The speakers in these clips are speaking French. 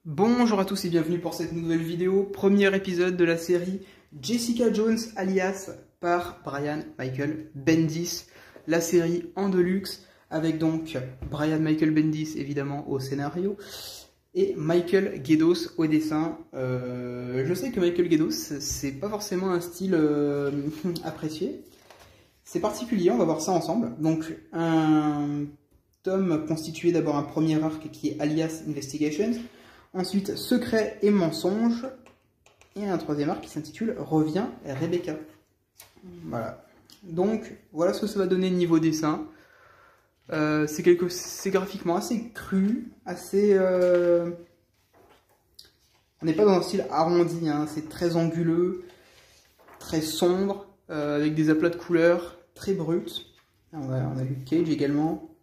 Bonjour à tous et bienvenue pour cette nouvelle vidéo, premier épisode de la série Jessica Jones alias par Brian Michael Bendis, la série en deluxe avec donc Brian Michael Bendis évidemment au scénario et Michael Gaydos au dessin. Je sais que Michael Gaydos c'est pas forcément un style apprécié, c'est particulier, on va voir ça ensemble. Donc un tome constitué d'abord un premier arc qui est alias Investigations. Ensuite, Secret et mensonge. Et un troisième arc qui s'intitule Reviens Rebecca. Voilà. Donc, voilà ce que ça va donner niveau dessin. C'est graphiquement assez cru, assez... On n'est pas dans un style arrondi, hein. C'est très anguleux, très sombre, avec des aplats de couleurs, très bruts. On a Luke Cage également.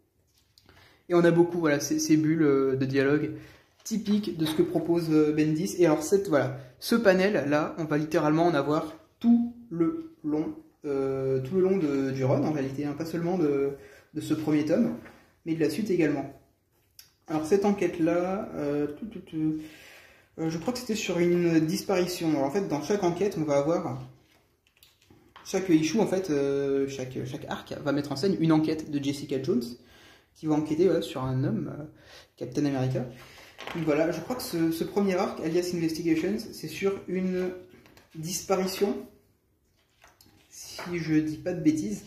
Et on a beaucoup, voilà, ces bulles de dialogue typique de ce que propose Bendis. Et alors ce panel là, on va littéralement en avoir tout le long du run en réalité, hein, pas seulement de ce premier tome, mais de la suite également. Alors cette enquête là, je crois que c'était sur une disparition. Alors en fait dans chaque enquête on va avoir chaque issue en fait, chaque arc va mettre en scène une enquête de Jessica Jones qui va enquêter sur un homme, Captain America. Donc voilà, je crois que ce premier arc, alias Investigations, c'est sur une disparition, si je dis pas de bêtises.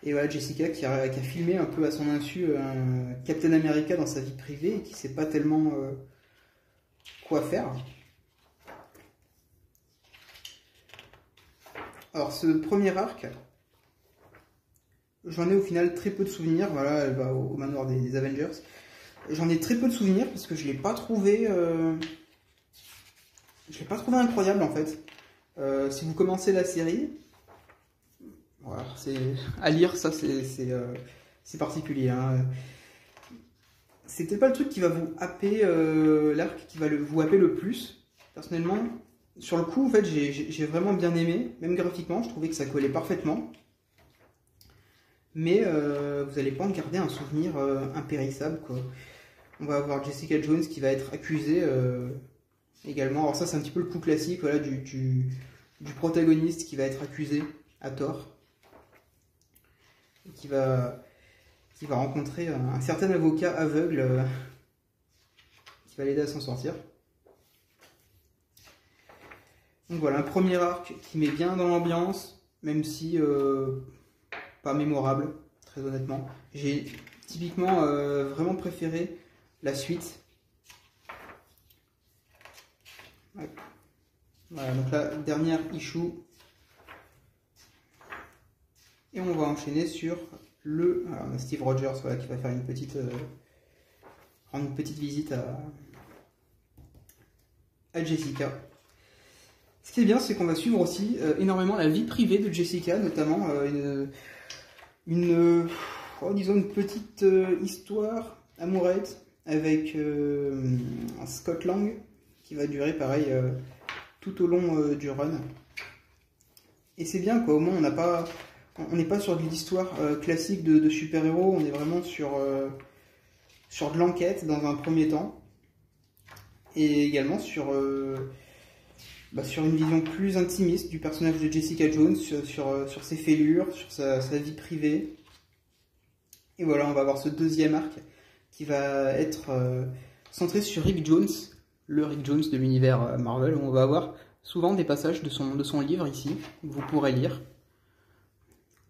Et voilà, Jessica qui a filmé un peu à son insu un Captain America dans sa vie privée et qui sait pas tellement quoi faire. Alors ce premier arc, j'en ai au final très peu de souvenirs. Voilà, elle va au manoir des Avengers. J'en ai très peu de souvenirs parce que je l'ai pas trouvé incroyable en fait. Si vous commencez la série, voilà, c'est à lire, ça c'est particulier, hein. C'était pas le truc qui va vous happer, l'arc qui va vous happer le plus. Personnellement, sur le coup en fait j'ai vraiment bien aimé, même graphiquement je trouvais que ça collait parfaitement. Mais vous n'allez pas en garder un souvenir impérissable, quoi. On va avoir Jessica Jones qui va être accusée également. Alors ça c'est un petit peu le coup classique, voilà, du protagoniste qui va être accusé à tort. Et qui va rencontrer un certain avocat aveugle qui va l'aider à s'en sortir. Donc voilà, un premier arc qui met bien dans l'ambiance, même si pas mémorable, très honnêtement. J'ai typiquement vraiment préféré la suite. Ouais. Voilà, donc la dernière issue. Et on va enchaîner sur le... Alors on a Steve Rogers, voilà, qui va faire une petite... rendre une petite visite à Jessica. Ce qui est bien, c'est qu'on va suivre aussi énormément la vie privée de Jessica, notamment disons une petite histoire amourette avec Scott Lang qui va durer pareil tout au long du run. Et c'est bien quoi, au moins on n'est pas sur de l'histoire classique de super-héros, on est vraiment sur de l'enquête dans un premier temps. Et également sur une vision plus intimiste du personnage de Jessica Jones, sur ses fêlures, sur sa vie privée. Et voilà, on va avoir ce deuxième arc qui va être centré sur Rick Jones, le Rick Jones de l'univers Marvel, où on va avoir souvent des passages de son livre ici, que vous pourrez lire.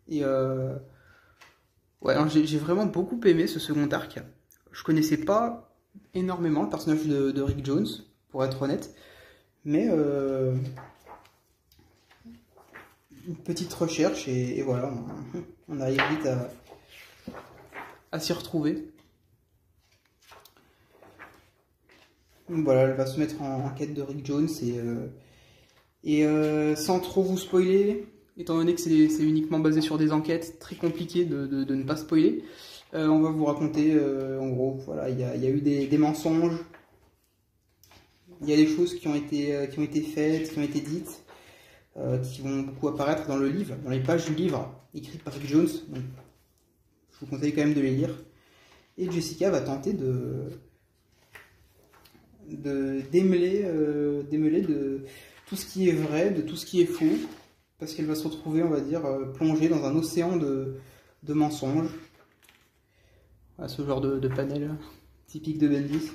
Et ouais, j'ai vraiment beaucoup aimé ce second arc. Je connaissais pas énormément le personnage de Rick Jones, pour être honnête, mais une petite recherche et voilà, on arrive vite à s'y retrouver. Donc voilà, elle va se mettre en quête de Rick Jones et sans trop vous spoiler, étant donné que c'est uniquement basé sur des enquêtes, très compliqué de ne pas spoiler, on va vous raconter en gros, voilà, il y a eu des mensonges, il y a des choses qui ont été faites, qui ont été dites, qui vont beaucoup apparaître dans le livre, dans les pages du livre écrites par Rick Jones. Donc, je vous conseille quand même de les lire. Et Jessica va tenter de démêler de tout ce qui est vrai, de tout ce qui est faux, parce qu'elle va se retrouver, on va dire, plongée dans un océan de mensonges. Voilà, ce genre de panel typique de Bendis.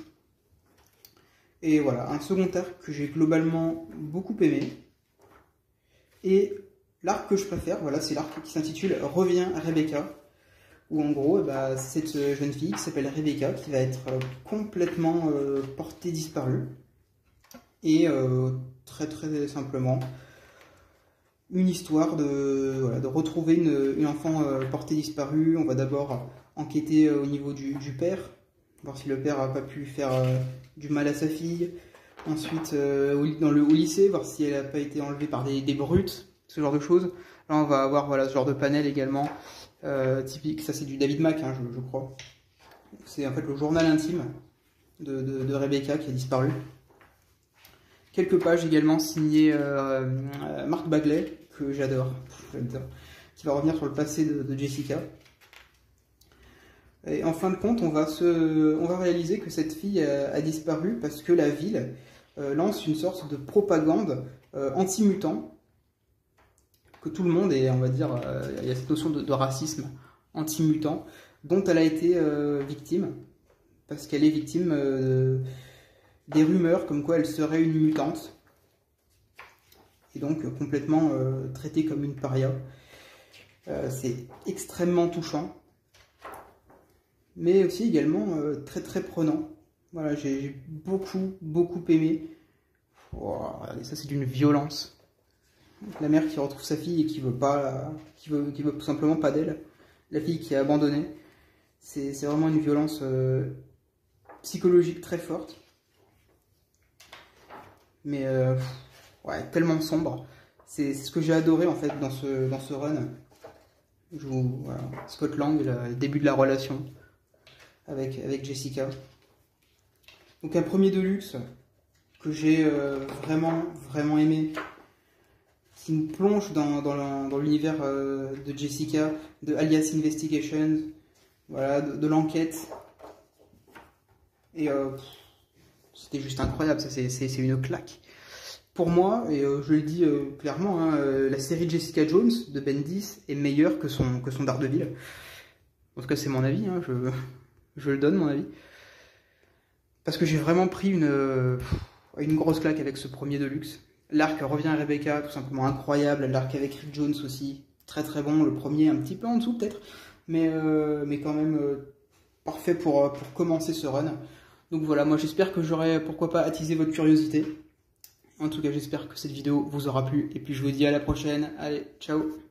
Et voilà, un second arc que j'ai globalement beaucoup aimé. Et l'arc que je préfère, voilà, c'est l'arc qui s'intitule Reviens Rebecca, où en gros, c'est cette jeune fille qui s'appelle Rebecca qui va être complètement portée disparue. Et très très simplement, une histoire de retrouver une enfant portée disparue. On va d'abord enquêter au niveau du père, voir si le père n'a pas pu faire du mal à sa fille. Ensuite, au lycée, voir si elle n'a pas été enlevée par des brutes, ce genre de choses. Là, on va avoir voilà, ce genre de panel également, typique. Ça, c'est du David Mack, hein, je crois. C'est en fait le journal intime de Rebecca qui a disparu. Quelques pages également signées Mark Bagley, que j'adore, qui va revenir sur le passé de Jessica. Et en fin de compte, on va réaliser que cette fille a disparu parce que la ville lance une sorte de propagande anti-mutant, que tout le monde est, on va dire, il y a cette notion de racisme anti-mutant, dont elle a été victime, parce qu'elle est victime des rumeurs comme quoi elle serait une mutante, et donc complètement traitée comme une paria. C'est extrêmement touchant, mais aussi également très très prenant. Voilà, j'ai beaucoup aimé. Oh, regardez, ça c'est d'une violence. La mère qui retrouve sa fille et qui veut tout simplement pas d'elle. La fille qui est abandonnée. C'est vraiment une violence psychologique très forte. Mais ouais, tellement sombre. C'est ce que j'ai adoré en fait dans ce run. Voilà, Scott Lang, le début de la relation avec Jessica. Donc un premier deluxe que j'ai vraiment aimé, qui nous plonge dans l'univers de Jessica, de Alias Investigations, voilà, de l'enquête. Et c'était juste incroyable, ça c'est une claque. Pour moi, et je le dis clairement, hein, la série Jessica Jones de Bendis est meilleure que son Daredevil. En tout cas, c'est mon avis, hein, je le donne, mon avis. Parce que j'ai vraiment pris une grosse claque avec ce premier deluxe. L'arc Revient à Rebecca, tout simplement incroyable. L'arc avec Rick Jones aussi, très très bon. Le premier un petit peu en dessous peut-être, mais quand même parfait pour commencer ce run. Donc voilà, moi j'espère que j'aurai pourquoi pas attisé votre curiosité. En tout cas, j'espère que cette vidéo vous aura plu. Et puis je vous dis à la prochaine. Allez, ciao!